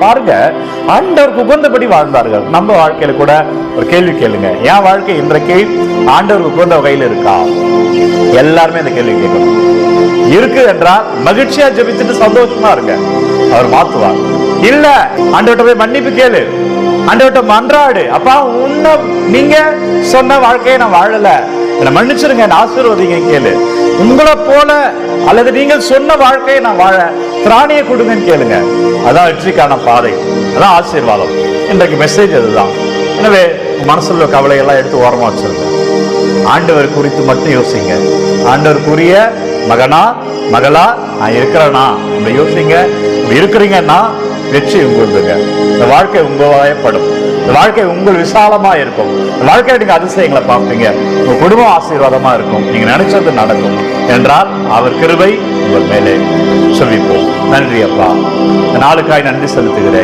பாருங்க, ஆண்டவருக்கு உகந்தபடி வாழ்ந்தார்கள். நம்ம வாழ்க்கையில கூட ஒரு கேள்வி கேளுங்க, என் வாழ்க்கை இன்றைக்கு ஆண்டவருக்கு உகந்த வகையில் இருக்கா? எல்லாருமே இந்த கேள்வி கேட்கணும். இருக்கு என்றால் மகிழ்ச்சியா ஜெபிச்சுட்டு சந்தோஷமா இருங்க, அவர் மாத்துவார். இல்ல, ஆண்டவர்கிட்ட போய் மன்னிப்பு கேளு, ஆண்டவர்கிட்ட மன்றாடு, அப்பா உன்ன நீங்க சொன்ன வாழ்க்கையை நான் வாழல, என்னை மன்னிச்சிருங்க, என்ன ஆசீர்வதிங்க கேளு. உங்களை போல அல்லது நீங்கள் சொன்ன வாழ்க்கையை நான் வாழ திராணியை கொடுங்கன்னு கேளுங்க. அதான் வெற்றிக்கான பாதை, அதான் ஆசீர்வாதம். இன்றைக்கு மெசேஜ் அதுதான். எனவே மனசுல கவலையெல்லாம் எடுத்து ஓரமா வச்சிருங்க, ஆண்டவர் குறித்து மட்டும் யோசிங்க. ஆண்டவருக்குரிய மகனா மகளா நான் இருக்கிறேனா யோசிங்க. இருக்கிறீங்கன்னா வெற்றி உங்களுதுங்க. இந்த வாழ்க்கை உங்க வயப்படும், இந்த வாழ்க்கை உங்கள் விசாலமா இருக்கும். இந்த வாழ்க்கையில நீங்க அதிசயங்களை பார்ப்பீங்க, உங்க குடும்பம் ஆசீர்வாதமா இருக்கும், நீங்க நினைச்சது நடக்கும் என்றால் அவர் கிருபை உங்கள் மேலே. சொல்லிப்போம். நன்றி அப்பா, இந்த நாளுக்காய் நன்றி செலுத்துகிறேன்.